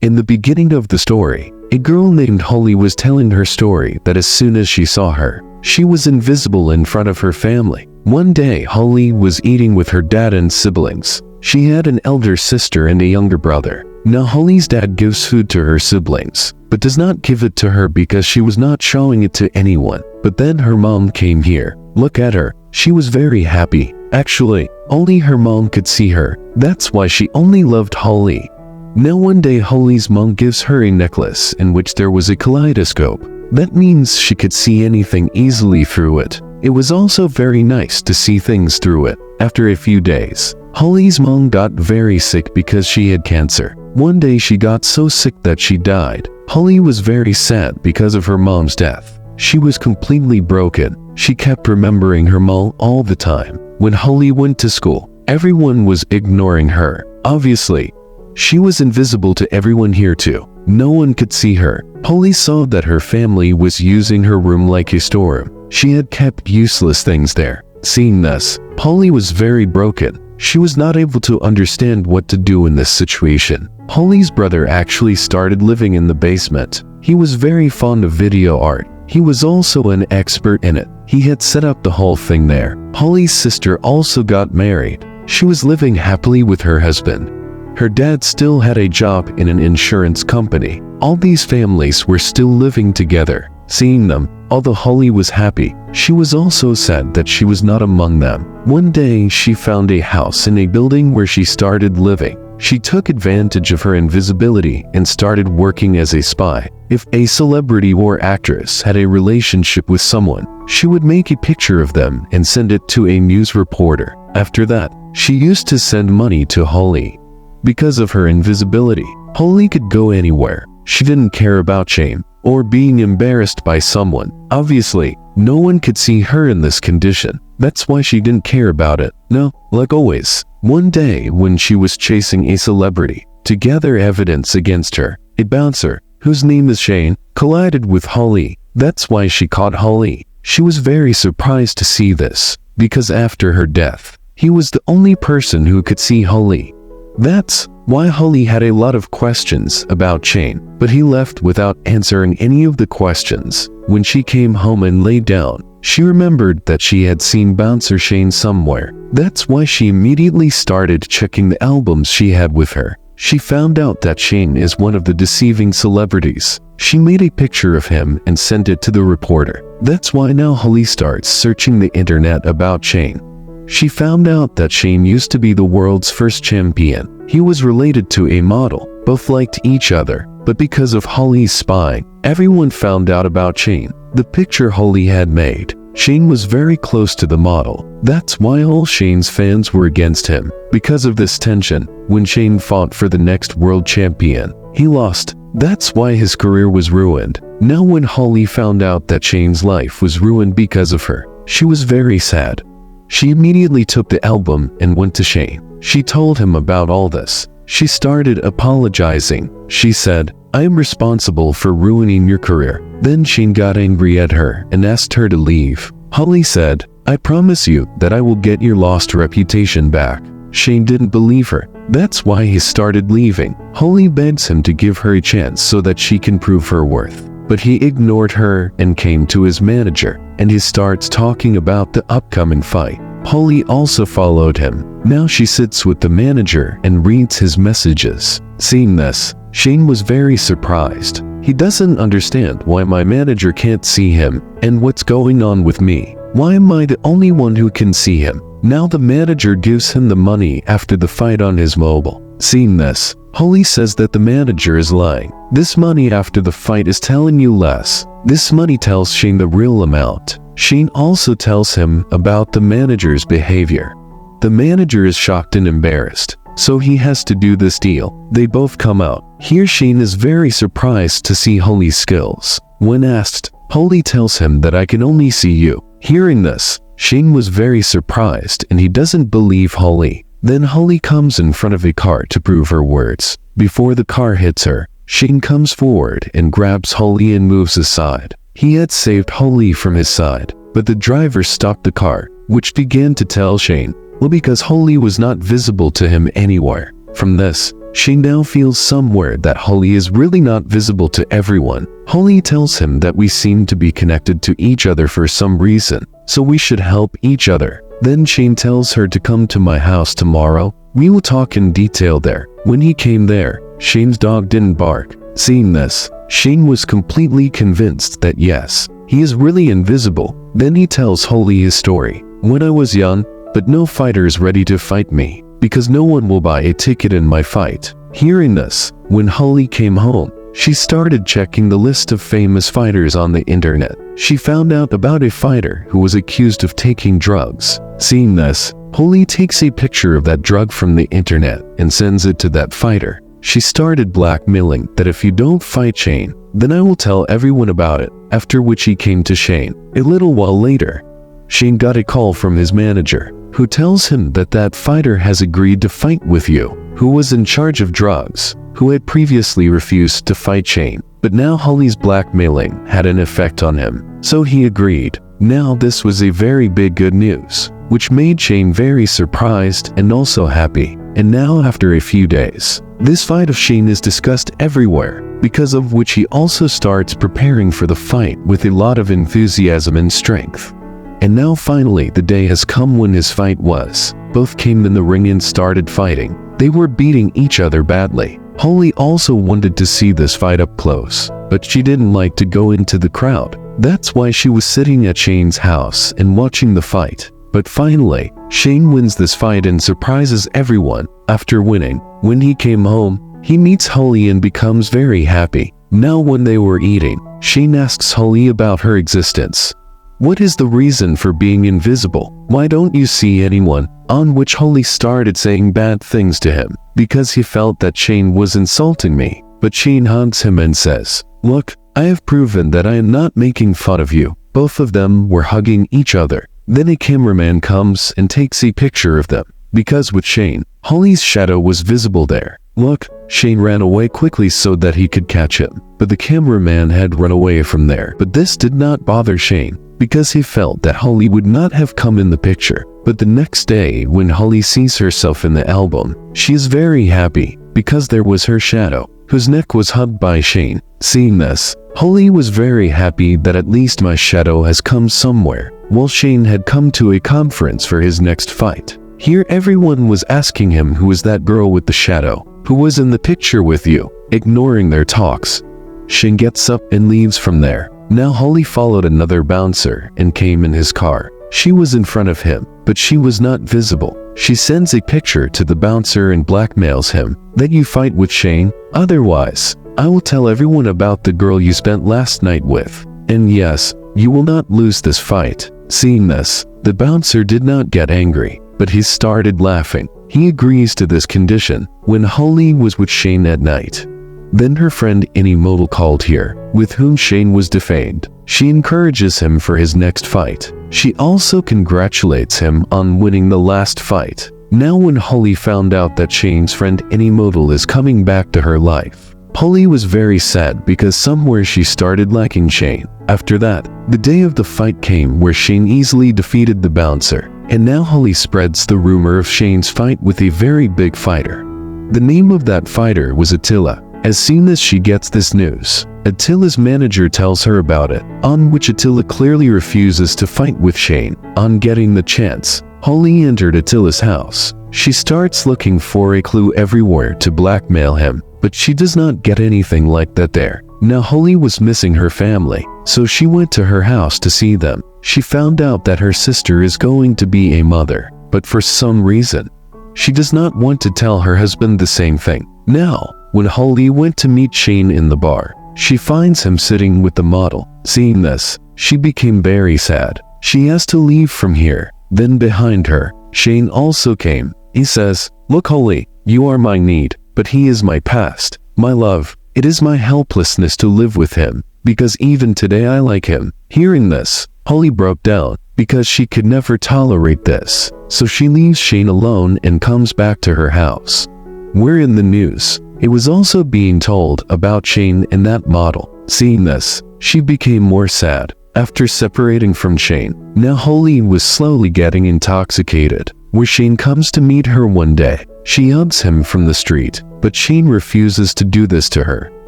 In the beginning of the story, a girl named Holly was telling her story that as soon as she saw her, she was invisible in front of her family. One day, Holly was eating with her dad and siblings. She had an elder sister and a younger brother. Now Holly's dad gives food to her siblings, but does not give it to her because she was not showing it to anyone. But then her mom came here. Look at her. She was very happy. Actually, only her mom could see her. That's why she only loved Holly. Now one day Holly's mom gives her a necklace in which there was a kaleidoscope. That means she could see anything easily through it. It was also very nice to see things through it. After a few days, Holly's mom got very sick because she had cancer. One day she got so sick that she died. Holly was very sad because of her mom's death. She was completely broken. She kept remembering her mom all the time. When Holly went to school, everyone was ignoring her. Obviously, she was invisible to everyone here too. No one could see her. Holly saw that her family was using her room like a storeroom. She had kept useless things there. Seeing this, Holly was very broken. She was not able to understand what to do in this situation. Holly's brother actually started living in the basement. He was very fond of video art. He was also an expert in it. He had set up the whole thing there. Holly's sister also got married. She was living happily with her husband. Her dad still had a job in an insurance company. All these families were still living together. Seeing them, although Holly was happy, she was also sad that she was not among them. One day, she found a house in a building where she started living. She took advantage of her invisibility and started working as a spy. If a celebrity or actress had a relationship with someone, she would make a picture of them and send it to a news reporter. After that, she used to send money to Holly. Because of her invisibility, Holly could go anywhere. She didn't care about shame or being embarrassed by someone. Obviously, no one could see her in this condition. That's why she didn't care about it. No, like always. One day, when she was chasing a celebrity to gather evidence against her, a bouncer, whose name is Shane, collided with Holly. That's why she caught Holly. She was very surprised to see this, because after her death, he was the only person who could see Holly. That's why Holly had a lot of questions about Shane, but he left without answering any of the questions. When she came home and lay down, she remembered that she had seen Bouncer Shane somewhere. That's why she immediately started checking the albums she had with her. She found out that Shane is one of the deceiving celebrities. She made a picture of him and sent it to the reporter. That's why now Holly starts searching the internet about Shane. She found out that Shane used to be the world's first champion. He was related to a model. Both liked each other, but because of Holly's spying, everyone found out about Shane. The picture Holly had made, Shane was very close to the model. That's why all Shane's fans were against him. Because of this tension, when Shane fought for the next world champion, he lost. That's why his career was ruined. Now when Holly found out that Shane's life was ruined because of her, she was very sad. She immediately took the album and went to Shane. She told him about all this. She started apologizing. She said, "I am responsible for ruining your career." Then Shane got angry at her and asked her to leave. Holly said, "I promise you that I will get your lost reputation back." Shane didn't believe her. That's why he started leaving. Holly begs him to give her a chance so that she can prove her worth. But he ignored her and came to his manager, and he starts talking about the upcoming fight. Holly also followed him. Now she sits with the manager and reads his messages. Seeing this, Shane was very surprised. He doesn't understand why my manager can't see him, and what's going on with me. Why am I the only one who can see him? Now the manager gives him the money after the fight on his mobile. Seeing this, Holly says that the manager is lying. This money after the fight is telling you less. This money tells Shane the real amount. Shane also tells him about the manager's behavior. The manager is shocked and embarrassed, so he has to do this deal. They both come out. Here Shane is very surprised to see Holly's skills. When asked, Holly tells him that I can only see you. Hearing this, Shane was very surprised and he doesn't believe Holly. Then Holly comes in front of a car to prove her words. Before the car hits her, Shane comes forward and grabs Holly and moves aside. He had saved Holly from his side, but the driver stopped the car, which began to tell Shane, well, because Holly was not visible to him anywhere. From this, Shane now feels somewhere that Holly is really not visible to everyone. Holly tells him that we seem to be connected to each other for some reason, so we should help each other. Then Shane tells her to come to my house tomorrow. We will talk in detail there. When he came there, Shane's dog didn't bark. Seeing this, Shane was completely convinced that yes, he is really invisible. Then he tells Holly his story. When I was young, but no fighter is ready to fight me, because no one will buy a ticket in my fight. Hearing this, when Holly came home, she started checking the list of famous fighters on the internet. She found out about a fighter who was accused of taking drugs. Seeing this, Holly takes a picture of that drug from the internet and sends it to that fighter. She started blackmailing that if you don't fight Shane, then I will tell everyone about it, after which he came to Shane. A little while later, Shane got a call from his manager, who tells him that that fighter has agreed to fight with you, who was in charge of drugs, who had previously refused to fight Shane. But now Holly's blackmailing had an effect on him, so he agreed. Now this was a very big good news, which made Shane very surprised and also happy. And now after a few days, this fight of Shane is discussed everywhere, because of which he also starts preparing for the fight with a lot of enthusiasm and strength. And now finally the day has come when his fight was. Both came in the ring and started fighting. They were beating each other badly. Holly also wanted to see this fight up close, but she didn't like to go into the crowd. That's why she was sitting at Shane's house and watching the fight. But finally, Shane wins this fight and surprises everyone. After winning, when he came home, he meets Holly and becomes very happy. Now when they were eating, Shane asks Holly about her existence. What is the reason for being invisible? Why don't you see anyone? On which Holly started saying bad things to him, because he felt that Shane was insulting me. But Shane hugs him and says, "Look, I have proven that I am not making fun of you." Both of them were hugging each other. Then a cameraman comes and takes a picture of them, because with Shane, Holly's shadow was visible there. Look, Shane ran away quickly so that he could catch him, but the cameraman had run away from there. But this did not bother Shane, because he felt that Holly would not have come in the picture. But the next day, when Holly sees herself in the album, she is very happy, because there was her shadow, whose neck was hugged by Shane. Seeing this, Holly was very happy that at least my shadow has come somewhere, while Shane had come to a conference for his next fight. Here everyone was asking him who was that girl with the shadow, who was in the picture with you. Ignoring their talks, Shane gets up and leaves from there. Now Holly followed another bouncer and came in his car. She was in front of him, but she was not visible. She sends a picture to the bouncer and blackmails him that you fight with Shane, otherwise, I will tell everyone about the girl you spent last night with. And yes, you will not lose this fight. Seeing this, the bouncer did not get angry, but he started laughing. He agrees to this condition when Holly was with Shane at night. Then her friend Inimotal called here, with whom Shane was defamed. She encourages him for his next fight. She also congratulates him on winning the last fight. Now when Holly found out that Shane's friend Inimotal is coming back to her life, Holly was very sad because somewhere she started liking Shane. After that, the day of the fight came where Shane easily defeated the bouncer, and now Holly spreads the rumor of Shane's fight with a very big fighter. The name of that fighter was Attila. As soon as she gets this news, Attila's manager tells her about it, on which Attila clearly refuses to fight with Shane. On getting the chance, Holly entered Attila's house. She starts looking for a clue everywhere to blackmail him, but she does not get anything like that there. Now Holly was missing her family, so she went to her house to see them. She found out that her sister is going to be a mother, but for some reason, she does not want to tell her husband the same thing. Now, when Holly went to meet Shane in the bar, she finds him sitting with the model. Seeing this, she became very sad. She has to leave from here. Then behind her, Shane also came. He says, "Look Holly, you are my need, but he is my past. My love, it is my helplessness to live with him, because even today I like him." Hearing this, Holly broke down, because she could never tolerate this. So she leaves Shane alone and comes back to her house. Where in the news, it was also being told about Shane and that model. Seeing this, she became more sad. After separating from Shane, now Holly was slowly getting intoxicated. where Shane comes to meet her one day. She hugs him from the street, but Shane refuses to do this to her.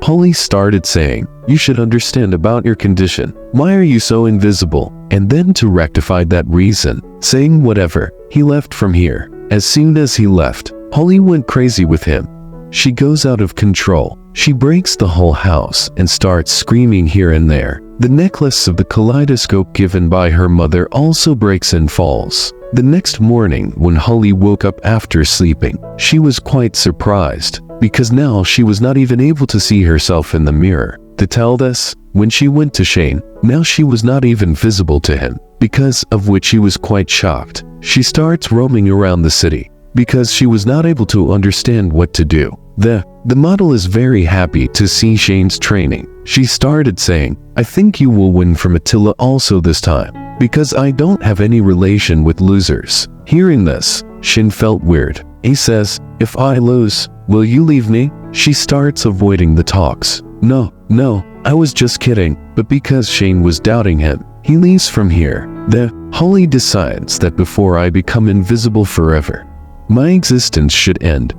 Holly started saying, "You should understand about your condition. Why are you so invisible?" And then to rectify that reason, saying whatever, he left from here. As soon as he left, Holly went crazy with him. She goes out of control. She breaks the whole house and starts screaming here and there. The necklace of the kaleidoscope given by her mother also breaks and falls. The next morning, when Holly woke up after sleeping, she was quite surprised, because now she was not even able to see herself in the mirror. To tell this, when she went to Shane, now she was not even visible to him, because of which she was quite shocked. She starts roaming around the city, because she was not able to understand what to do. The model is very happy to see Shane's training. She started saying, "I think you will win from Attila also this time, because I don't have any relation with losers." Hearing this, Shane felt weird. He says, "If I lose, will you leave me?" She starts avoiding the talks. No, I was just kidding." But because Shane was doubting him, he leaves from here. Holly decides that before I become invisible forever, my existence should end.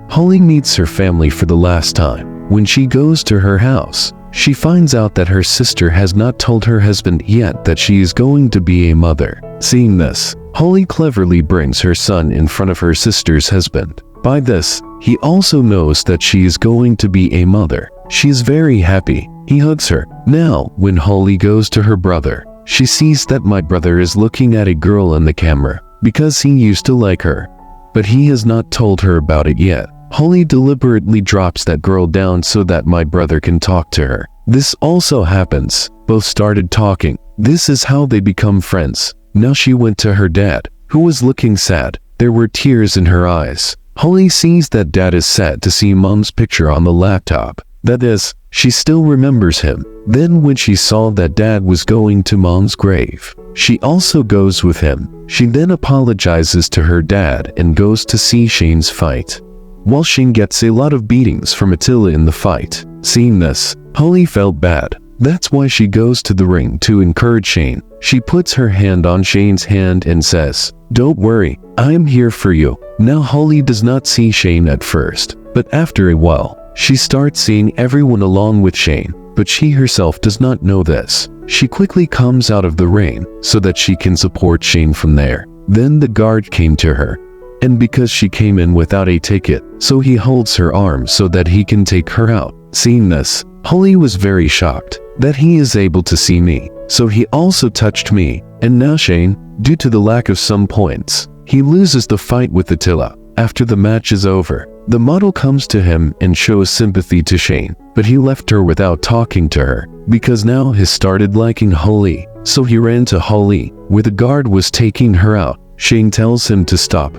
Holly meets her family for the last time. When she goes to her house, she finds out that her sister has not told her husband yet that she is going to be a mother. Seeing this, Holly cleverly brings her son in front of her sister's husband. By this, he also knows that she is going to be a mother. She is very happy. He hugs her. Now, when Holly goes to her brother, she sees that my brother is looking at a girl in the camera, because he used to like her. But he has not told her about it yet. Holly deliberately drops that girl down so that my brother can talk to her. This also happens. Both started talking. This is how they become friends. Now she went to her dad, who was looking sad. There were tears in her eyes. Holly sees that dad is sad to see mom's picture on the laptop. That is, she still remembers him. Then when she saw that dad was going to mom's grave, she also goes with him. She then apologizes to her dad and goes to see Shane's fight. While Shane gets a lot of beatings from Attila in the fight. Seeing this, Holly felt bad. That's why she goes to the ring to encourage Shane. She puts her hand on Shane's hand and says, "Don't worry, I am here for you." Now Holly does not see Shane at first, but after a while, she starts seeing everyone along with Shane, but she herself does not know this. She quickly comes out of the ring so that she can support Shane from there. Then the guard came to her, and because she came in without a ticket, so he holds her arm so that he can take her out. Seeing this, Holly was very shocked that he is able to see me, so he also touched me. And now Shane, due to the lack of some points, he loses the fight with Attila. After the match is over, the model comes to him and shows sympathy to Shane, but he left her without talking to her, because now he started liking Holly. So he ran to Holly, where the guard was taking her out. Shane tells him to stop.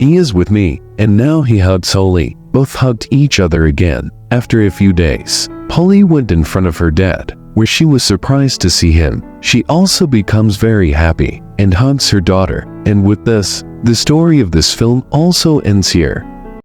He is with me, and now he hugs Holly. Both hugged each other again. After a few days, Holly went in front of her dad, where she was surprised to see him. She also becomes very happy and hugs her daughter. And with this, the story of this film also ends here.